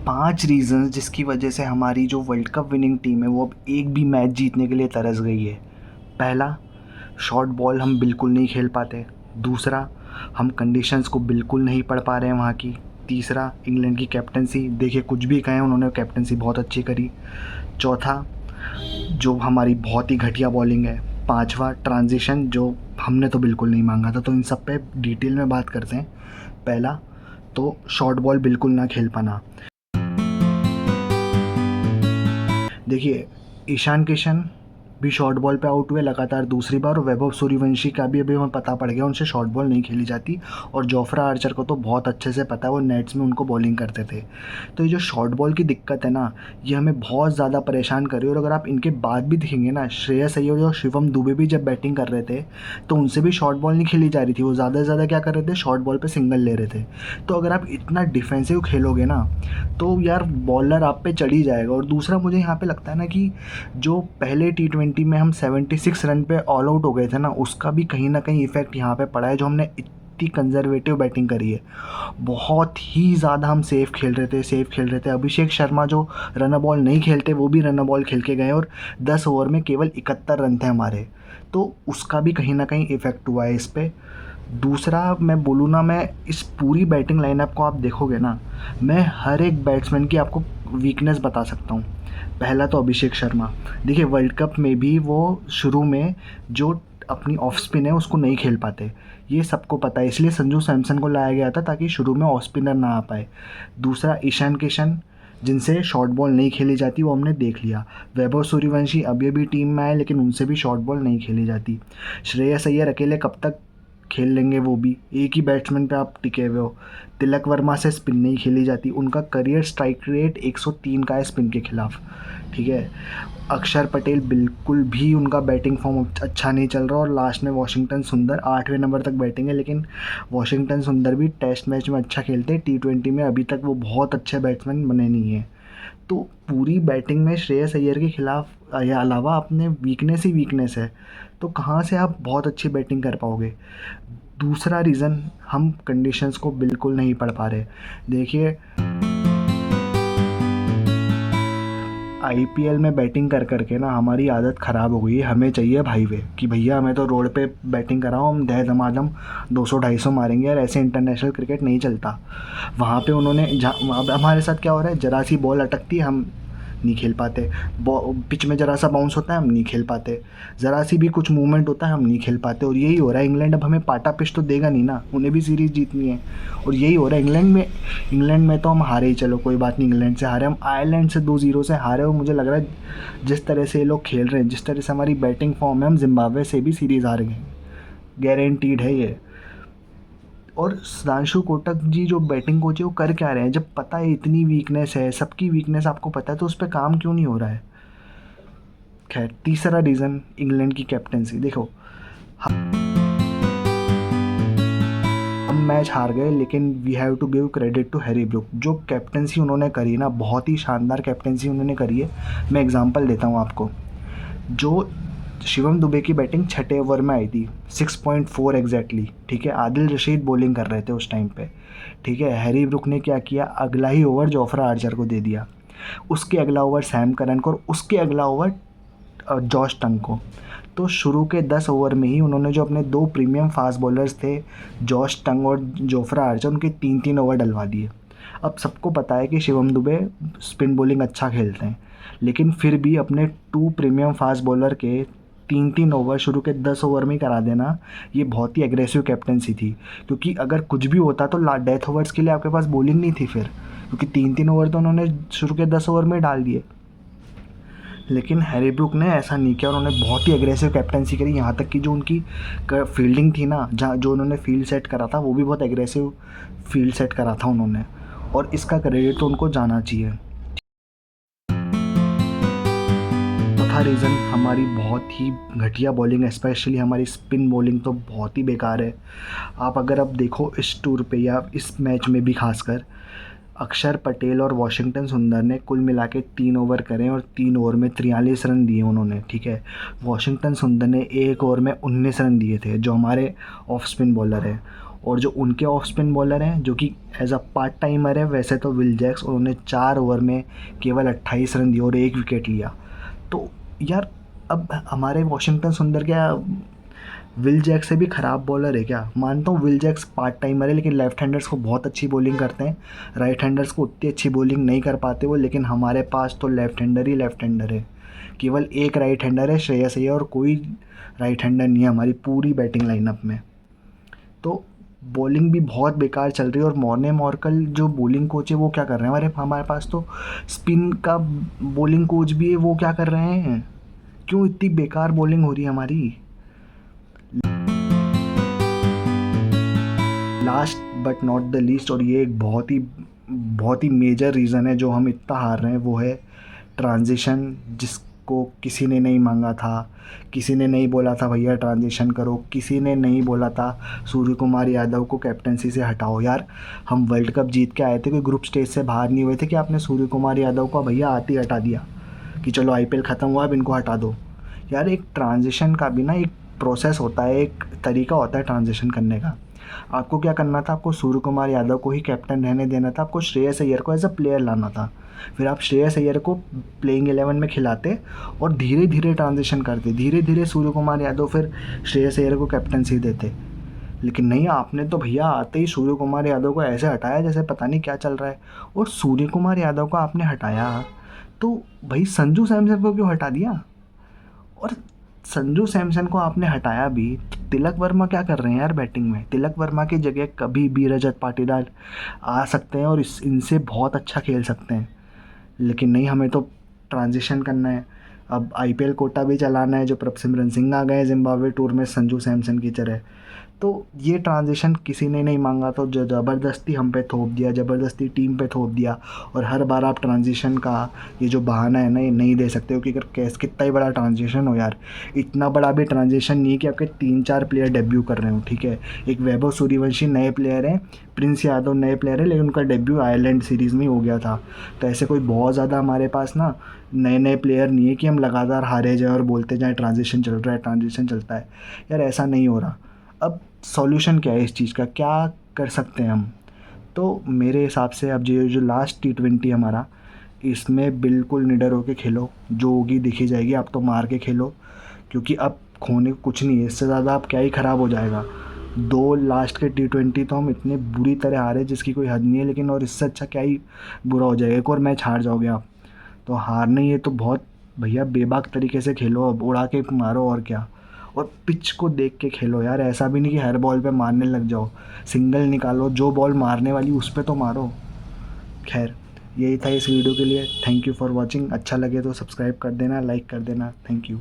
5 reasons जिसकी वजह से हमारी जो वर्ल्ड कप विनिंग टीम है वो अब एक भी मैच जीतने के लिए तरस गई है। पहला, शॉर्ट बॉल हम बिल्कुल नहीं खेल पाते। दूसरा, हम कंडीशंस को बिल्कुल नहीं पढ़ पा रहे हैं वहाँ की। तीसरा, इंग्लैंड की कैप्टनसी, देखिए कुछ भी कहें उन्होंने कैप्टनसी बहुत अच्छी करी। चौथा, जो हमारी बहुत ही घटिया बॉलिंग है। पांचवा, ट्रांजिशन जो हमने तो बिल्कुल नहीं मांगा था। तो इन सब पे डिटेल में बात करते हैं। पहला तो शॉर्ट बॉल बिल्कुल ना खेल पाना। देखिए, ईशान किशन भी शॉर्ट बॉल पे आउट हुए लगातार दूसरी बार, और वैभव सूर्यवंशी का भी अभी हमें पता पड़ गया उनसे शॉर्ट बॉल नहीं खेली जाती। और जोफ्रा आर्चर को तो बहुत अच्छे से पता है, वो नेट्स में उनको बॉलिंग करते थे। तो ये जो शॉर्ट बॉल की दिक्कत है ना, ये हमें बहुत ज़्यादा परेशान कर रही है। और अगर आप इनके बाद भी देखेंगे ना, श्रेयस अय्यर और शिवम दुबे भी जब बैटिंग कर रहे थे तो उनसे भी शॉर्ट बॉल नहीं खेली जा रही थी। वो ज़्यादा से ज़्यादा क्या कर रहे थे, शॉर्ट बॉल पे सिंगल ले रहे थे। तो अगर आप इतना डिफेंसिव खेलोगे ना तो यार बॉलर आप पे चढ़ ही जाएगा। और दूसरा, मुझे यहाँ पे लगता है ना कि जो पहले T20 में हम 76 रन पे ऑल आउट हो गए थे ना, उसका भी कहीं ना कहीं इफेक्ट यहाँ पे पड़ा है। जो हमने इतनी कंजर्वेटिव बैटिंग करी है, बहुत ही ज़्यादा हम सेफ खेल रहे थे। अभिषेक शर्मा जो रन बॉल नहीं खेलते वो भी रन बॉल खेल के गए, और 10 ओवर में केवल 71 रन थे हमारे। तो उसका भी कहीं ना कहीं इफेक्ट हुआ है इस पर। दूसरा मैं बोलूँ ना, मैं इस पूरी बैटिंग लाइनअप को आप देखोगे ना, मैं हर एक बैट्समैन की आपको वीकनेस बता सकता हूँ। पहला तो अभिषेक शर्मा, देखिए वर्ल्ड कप में भी वो शुरू में जो अपनी ऑफ स्पिन है उसको नहीं खेल पाते, ये सबको पता है। इसलिए संजू सैमसन को लाया गया था ताकि शुरू में ऑफ स्पिनर ना आ पाए। दूसरा, ईशान किशन जिनसे शॉर्ट बॉल नहीं खेली जाती, वो हमने देख लिया। वैभव सूर्यवंशी अभी अभी टीम में आए लेकिन उनसे भी शॉर्ट बॉल नहीं खेली जाती। श्रेयस अय्यर अकेले कब तक खेल लेंगे, वो भी एक ही बैट्समैन पे आप टिके हुए हो। तिलक वर्मा से स्पिन नहीं खेली जाती, उनका करियर स्ट्राइक रेट 103 का है स्पिन के खिलाफ, ठीक है। अक्षर पटेल बिल्कुल भी उनका बैटिंग फॉर्म अच्छा नहीं चल रहा। और लास्ट में वॉशिंगटन सुंदर 8वें नंबर तक बैटिंग है, लेकिन वॉशिंगटन सुंदर भी टेस्ट मैच में अच्छा खेलते हैं, T20 में अभी तक वो बहुत अच्छे बैट्समैन बने नहीं हैं। तो पूरी बैटिंग में श्रेयस अय्यर के खिलाफ या अलावा अपने वीकनेस ही वीकनेस है। तो कहाँ से आप बहुत अच्छी बैटिंग कर पाओगे। दूसरा रीज़न, हम कंडीशंस को बिल्कुल नहीं पढ़ पा रहे। देखिए, IPL में बैटिंग कर करके ना हमारी आदत ख़राब हो गई है। हमें चाहिए हाईवे कि भैया हमें तो रोड पे बैटिंग कराओ, हम दह दमादम 200-250 मारेंगे। यार ऐसे इंटरनेशनल क्रिकेट नहीं चलता। वहाँ पे उन्होंने अब हमारे साथ क्या हो रहा है, जरा सी बॉल अटकती है हम नहीं खेल पाते। पिच में ज़रा सा बाउंस होता है हम नहीं खेल पाते। ज़रा सी भी कुछ मूवमेंट होता है हम नहीं खेल पाते। और यही हो रहा है। इंग्लैंड अब हमें पाटा पिच तो देगा नहीं ना, उन्हें भी सीरीज़ जीतनी है। और यही हो रहा है इंग्लैंड में तो हम हारे ही, चलो कोई बात नहीं, इंग्लैंड से हारे, हम आयरलैंड से 2-0 से हारे। और मुझे लग रहा है जिस तरह से ये लोग खेल रहे हैं, जिस तरह से हमारी बैटिंग फॉर्म है, हम जिम्बाब्वे से भी सीरीज़ हार गए, गारंटीड है ये। और सुधांशु कोटक जी जो बैटिंग कोच है वो कर क्या रहे हैं, जब पता है इतनी वीकनेस है, सबकी वीकनेस आपको पता है, तो उस पर काम क्यों नहीं हो रहा है। खैर, तीसरा रीज़न, इंग्लैंड की कैप्टनसी। देखो, हम मैच हार गए लेकिन we have to give credit to Harry Brook. जो कैप्टनसी उन्होंने करी ना, बहुत ही शानदार कैप्टनसी उन्होंने करी है। मैं एग्जांपल देता हूँ आपको। जो शिवम दुबे की बैटिंग छठे ओवर में आई थी, 6.4 एग्जैक्टली, ठीक है। आदिल रशीद बॉलिंग कर रहे थे उस टाइम पे, ठीक है। हैरी ब्रूक ने क्या किया, अगला ही ओवर जोफ्रा आर्चर को दे दिया, उसके अगला ओवर सैम करन को, और उसके अगला ओवर जॉश टंग को। तो शुरू के 10 ओवर में ही उन्होंने जो अपने 2 प्रीमियम फास्ट बॉलर्स थे, जॉश टंग और जोफ्रा आर्चर, उनके 3-3 ओवर डलवा दिए। अब सबको पता है कि शिवम दुबे स्पिन बॉलिंग अच्छा खेलते हैं, लेकिन फिर भी अपने 2 प्रीमियम फास्ट बॉलर के 3-3 ओवर शुरू के 10 ओवर में ही करा देना, ये बहुत ही एग्रेसिव कैप्टनसी थी। क्योंकि अगर कुछ भी होता तो डेथ ओवर्स के लिए आपके पास बॉलिंग नहीं थी फिर, क्योंकि 3-3 ओवर तो उन्होंने शुरू के 10 ओवर में डाल दिए। लेकिन हैरी ब्रूक ने ऐसा नहीं किया, उन्होंने बहुत ही एग्रेसिव कैप्टनसी करी। यहाँ तक कि जो उनकी फील्डिंग थी ना, जहाँ जो उन्होंने फील्ड सेट करा था, वो भी बहुत एग्रेसिव फील्ड सेट करा था उन्होंने, और इसका क्रेडिट तो उनको जाना चाहिए। चौथा रीज़न, हमारी बहुत ही घटिया बॉलिंग, स्पेशली हमारी स्पिन बॉलिंग तो बहुत ही बेकार है। आप अगर अब देखो इस टूर पे या इस मैच में भी खासकर, अक्षर पटेल और वॉशिंगटन सुंदर ने कुल मिला के 3 ओवर करे और 3 ओवर में 43 रन दिए उन्होंने, ठीक है। वॉशिंगटन सुंदर ने 1 ओवर में 19 रन दिए थे, जो हमारे ऑफ स्पिन बॉलर है। और जो उनके ऑफ स्पिन बॉलर हैं जो कि एज अ पार्ट टाइमर है वैसे तो विल जैक्स, उन्होंने 4 ओवर में केवल 28 रन दिए और 1 विकेट लिया। तो यार अब हमारे वाशिंगटन सुंदर क्या विल जैक्स से भी ख़राब बॉलर है क्या? मानता हूँ विल जैक्स पार्ट टाइमर है, लेकिन लेफ्ट हैंडर्स को बहुत अच्छी बॉलिंग करते हैं, राइट हैंडर्स को उतनी अच्छी बॉलिंग नहीं कर पाते वो। लेकिन हमारे पास तो लेफ्ट हैंडर ही लेफ्ट हैंडर है, केवल एक राइट हैंडर है श्रेयस अय्यर, और कोई राइट हैंडर नहीं है हमारी पूरी बैटिंग लाइनअप में। तो बॉलिंग भी बहुत बेकार चल रही है। और मॉर्ने मॉर्कल जो बॉलिंग कोच है वो क्या कर रहे हैं, हमारे हमारे पास तो स्पिन का बॉलिंग कोच भी है, वो क्या कर रहे हैं? क्यों इतनी बेकार बॉलिंग हो रही है हमारी? Last but not the least, और ये एक बहुत ही मेजर रीज़न है जो हम इतना हार रहे हैं, वो है ट्रांजिशन, जिसको किसी ने नहीं मांगा था। किसी ने नहीं बोला था भैया ट्रांजिशन करो, किसी ने नहीं बोला था सूर्य कुमार यादव को कैप्टनसी से हटाओ। यार हम वर्ल्ड कप जीत के आए थे, कोई ग्रुप स्टेज से बाहर नहीं हुए थे कि आपने सूर्य कुमार यादव को भैया आते ही हटा दिया कि चलो आईपीएल ख़त्म हुआ अब इनको हटा दो। यार एक ट्रांजिशन का भी ना एक प्रोसेस होता है, एक तरीका होता है ट्रांजिशन करने का। आपको क्या करना था, आपको सूर्य कुमार यादव को ही कैप्टन रहने देना था, आपको श्रेयस अय्यर को एज अ प्लेयर लाना था। फिर आप श्रेयस अय्यर को प्लेइंग 11 में खिलाते और धीरे धीरे ट्रांजिशन करते, धीरे धीरे सूर्य कुमार यादव फिर श्रेयस अय्यर को कैप्टनसी देते। लेकिन नहीं, आपने तो भैया आते ही सूर्य कुमार यादव को ऐसे हटाया जैसे पता नहीं क्या चल रहा है। और सूर्य कुमार यादव को आपने हटाया तो भाई संजू सैमसन को क्यों हटा दिया? और संजू सैमसन को आपने हटाया भी, तो तिलक वर्मा क्या कर रहे हैं यार बैटिंग में? तिलक वर्मा की जगह कभी भी रजत पाटीदार आ सकते हैं और इनसे बहुत अच्छा खेल सकते हैं। लेकिन नहीं, हमें तो ट्रांजिशन करना है। अब आईपीएल कोटा भी चलाना है, जो प्रभसिमरन सिंह आ गए जिम्बाब्वे टूर में संजू सैमसन की तरह। तो ये ट्रांजिशन किसी ने नहीं मांगा, तो जो ज़बरदस्ती हम पे थोप दिया, ज़बरदस्ती टीम पे थोप दिया। और हर बार आप ट्रांजिशन का ये जो बहाना है ना, ये नहीं दे सकते हो, क्योंकि अगर कैस कितना ही बड़ा ट्रांजिशन हो यार, इतना बड़ा भी ट्रांजिशन नहीं है कि आपके 3-4 प्लेयर डेब्यू कर रहे हो, ठीक है। एक वैभव सूर्यवंशी नए प्लेयर हैं, प्रिंस यादव नए प्लेयर है, लेकिन उनका डेब्यू आयरलैंड सीरीज़ में ही हो गया था। तो ऐसे कोई बहुत ज़्यादा हमारे पास ना नए नए प्लेयर नहीं है कि हम लगातार हारे जाएँ और बोलते जाएँ ट्रांजिशन चल रहा है, ट्रांजिशन चलता है। यार ऐसा नहीं हो रहा। अब सॉल्यूशन क्या है इस चीज़ का, क्या कर सकते हैं हम? तो मेरे हिसाब से अब जो लास्ट T20 हमारा, इसमें बिल्कुल निडर होके खेलो, जो होगी दिखी जाएगी। आप तो मार के खेलो, क्योंकि अब खोने को कुछ नहीं है, इससे ज़्यादा अब क्या ही ख़राब हो जाएगा। 2 लास्ट के T20 तो हम इतने बुरी तरह हारे जिसकी कोई हद नहीं है, लेकिन और इससे अच्छा क्या ही बुरा हो जाएगा, एक और मैच हार जाओगे आप। तो हारना ही है तो बहुत भैया बेबाक तरीके से खेलो, अब उड़ा के मारो और क्या। और पिच को देख के खेलो यार, ऐसा भी नहीं कि हर बॉल पे मारने लग जाओ। सिंगल निकालो, जो बॉल मारने वाली उस पे तो मारो। खैर, यही था इस वीडियो के लिए। Thank you for watching. अच्छा लगे तो सब्सक्राइब कर देना, लाइक कर देना। Thank you.